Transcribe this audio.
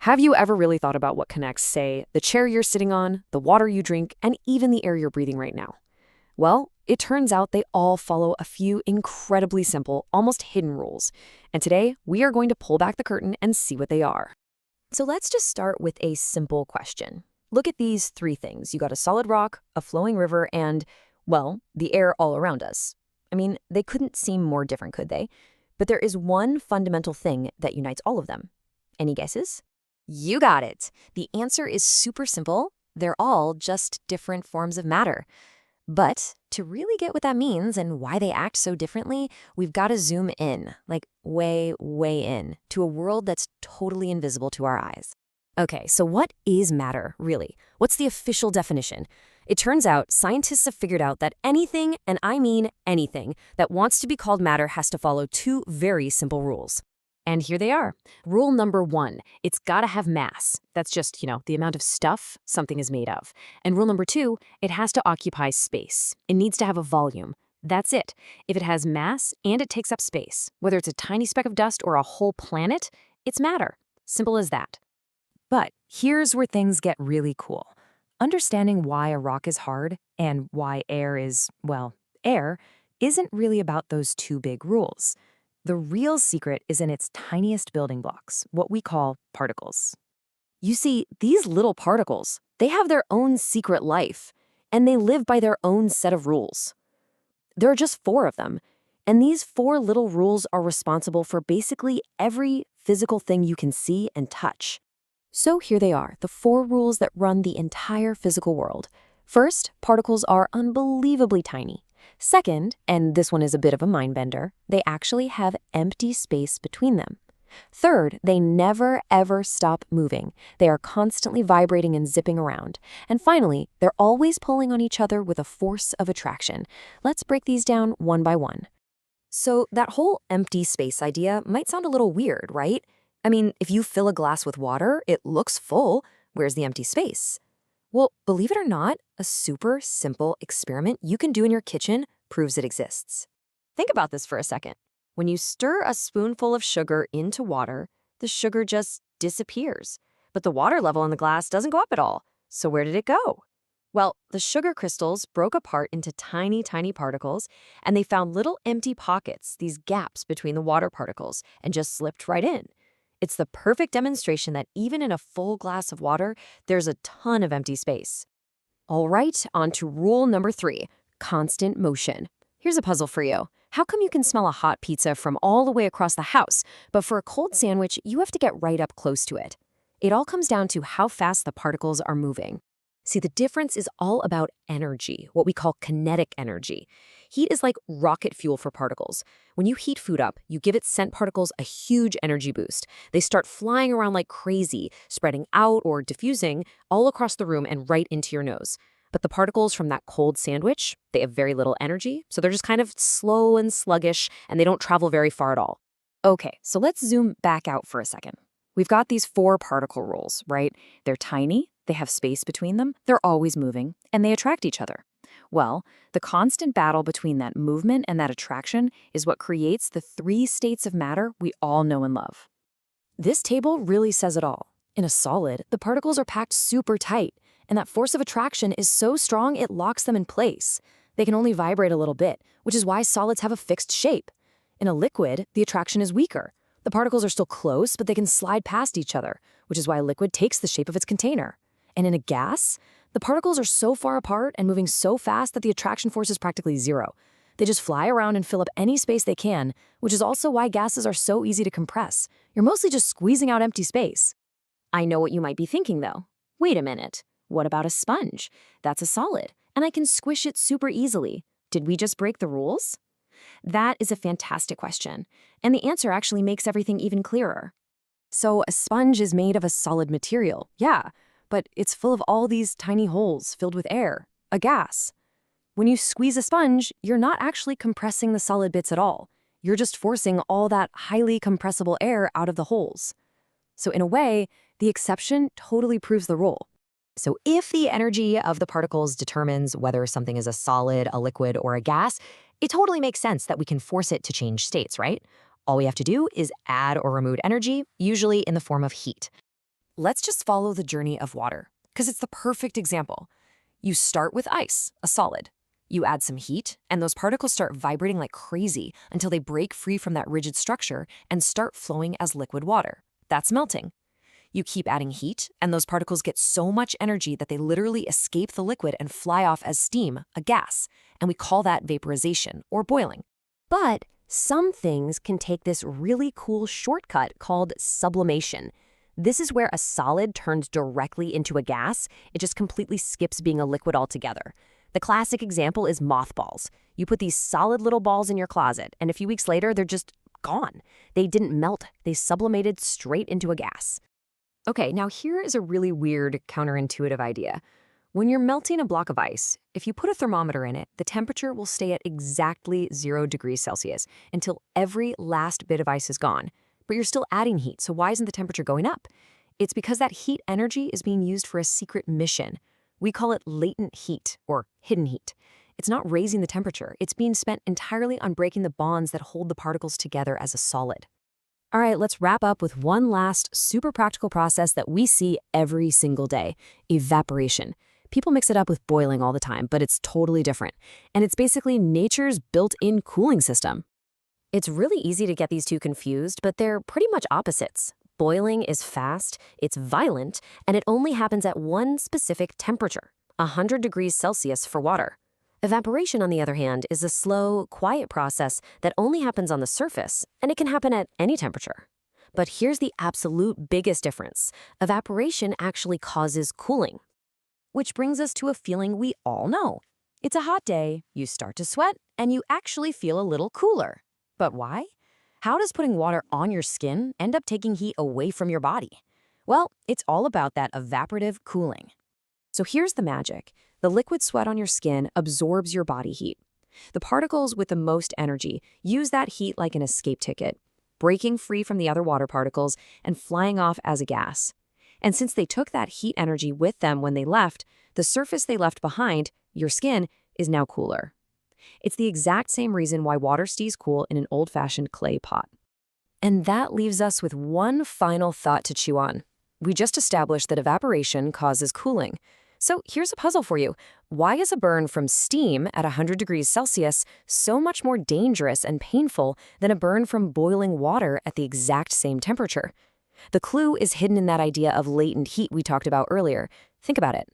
Have you ever really thought about what connects, say, the chair you're sitting on, the water you drink, and even the air you're breathing right now? Well, it turns out they all follow a few incredibly simple, almost hidden rules. And today, we are going to pull back the curtain and see what they are. So let's just start with a simple question. Look at these three things. You got a solid rock, a flowing river, and, well, the air all around us. I mean, they couldn't seem more different, could they? But there is one fundamental thing that unites all of them. Any guesses? You got it. The answer is super simple. They're all just different forms of matter. But to really get what that means and why they act so differently, we've got to zoom in, like way, way in, to a world that's totally invisible to our eyes. Okay, so what is matter, really? What's the official definition? It turns out scientists have figured out that anything, and I mean anything, that wants to be called matter has to follow two very simple rules. And here they are. Rule number one, it's gotta have mass. That's just, the amount of stuff something is made of. And rule number two, it has to occupy space. It needs to have a volume. That's it. If it has mass and it takes up space, whether it's a tiny speck of dust or a whole planet, it's matter. Simple as that. But here's where things get really cool. Understanding why a rock is hard and why air is, well, air, isn't really about those two big rules. The real secret is in its tiniest building blocks, what we call particles. You see, these little particles, they have their own secret life, and they live by their own set of rules. There are just four of them, and these four little rules are responsible for basically every physical thing you can see and touch. So here they are, the four rules that run the entire physical world. First, particles are unbelievably tiny. Second, and this one is a bit of a mind-bender, they actually have empty space between them. Third, they never, ever stop moving. They are constantly vibrating and zipping around. And finally, they're always pulling on each other with a force of attraction. Let's break these down one by one. So that whole empty space idea might sound a little weird, right? I mean, if you fill a glass with water, it looks full. Where's the empty space? Well, believe it or not, a super simple experiment you can do in your kitchen proves it exists. Think about this for a second. When you stir a spoonful of sugar into water, the sugar just disappears. But the water level in the glass doesn't go up at all. So where did it go? Well, the sugar crystals broke apart into tiny, tiny particles, and they found little empty pockets, these gaps between the water particles, and just slipped right in. It's the perfect demonstration that even in a full glass of water, there's a ton of empty space. All right, on to rule number 3, constant motion. Here's a puzzle for you. How come you can smell a hot pizza from all the way across the house, but for a cold sandwich, you have to get right up close to it? It all comes down to how fast the particles are moving. See, the difference is all about energy, what we call kinetic energy. Heat is like rocket fuel for particles. When you heat food up, you give its scent particles a huge energy boost. They start flying around like crazy, spreading out or diffusing all across the room and right into your nose. But the particles from that cold sandwich, they have very little energy, so they're just kind of slow and sluggish, and they don't travel very far at all. Okay, so let's zoom back out for a second. We've got these 4 particle rules, right? They're tiny, they have space between them, they're always moving, and they attract each other. Well, the constant battle between that movement and that attraction is what creates the 3 states of matter we all know and love. This table really says it all. In a solid, the particles are packed super tight, and that force of attraction is so strong it locks them in place. They can only vibrate a little bit, which is why solids have a fixed shape. In a liquid, the attraction is weaker. The particles are still close, but they can slide past each other, which is why a liquid takes the shape of its container. And in a gas, the particles are so far apart and moving so fast that the attraction force is practically zero. They just fly around and fill up any space they can, which is also why gases are so easy to compress. You're mostly just squeezing out empty space. I know what you might be thinking, though. Wait a minute. What about a sponge? That's a solid, and I can squish it super easily. Did we just break the rules? That is a fantastic question, and the answer actually makes everything even clearer. So a sponge is made of a solid material, yeah, but it's full of all these tiny holes filled with air, a gas. When you squeeze a sponge, you're not actually compressing the solid bits at all. You're just forcing all that highly compressible air out of the holes. So in a way, the exception totally proves the rule. So if the energy of the particles determines whether something is a solid, a liquid, or a gas, it totally makes sense that we can force it to change states, right? All we have to do is add or remove energy, usually in the form of heat. Let's just follow the journey of water, because it's the perfect example. You start with ice, a solid. You add some heat, and those particles start vibrating like crazy until they break free from that rigid structure and start flowing as liquid water. That's melting. You keep adding heat, and those particles get so much energy that they literally escape the liquid and fly off as steam, a gas, and we call that vaporization or boiling. But some things can take this really cool shortcut called sublimation. This is where a solid turns directly into a gas. It just completely skips being a liquid altogether. The classic example is mothballs. You put these solid little balls in your closet, and a few weeks later, they're just gone. They didn't melt. They sublimated straight into a gas. Okay, now here is a really weird, counterintuitive idea. When you're melting a block of ice, if you put a thermometer in it, the temperature will stay at exactly 0 degrees Celsius until every last bit of ice is gone. But you're still adding heat, so why isn't the temperature going up? It's because that heat energy is being used for a secret mission. We call it latent heat, or hidden heat. It's not raising the temperature. It's being spent entirely on breaking the bonds that hold the particles together as a solid. All right, let's wrap up with one last super practical process that we see every single day: evaporation. People mix it up with boiling all the time, but it's totally different. And it's basically nature's built-in cooling system. It's really easy to get these two confused, but they're pretty much opposites. Boiling is fast, it's violent, and it only happens at one specific temperature, 100 degrees Celsius for water. Evaporation, on the other hand, is a slow, quiet process that only happens on the surface, and it can happen at any temperature. But here's the absolute biggest difference. Evaporation actually causes cooling. Which brings us to a feeling we all know. It's a hot day, you start to sweat, and you actually feel a little cooler. But why? How does putting water on your skin end up taking heat away from your body? Well, it's all about that evaporative cooling. So here's the magic. The liquid sweat on your skin absorbs your body heat. The particles with the most energy use that heat like an escape ticket, breaking free from the other water particles and flying off as a gas. And since they took that heat energy with them when they left, the surface they left behind, your skin, is now cooler. It's the exact same reason why water stays cool in an old-fashioned clay pot. And that leaves us with one final thought to chew on. We just established that evaporation causes cooling. So here's a puzzle for you. Why is a burn from steam at 100 degrees Celsius so much more dangerous and painful than a burn from boiling water at the exact same temperature? The clue is hidden in that idea of latent heat we talked about earlier. Think about it.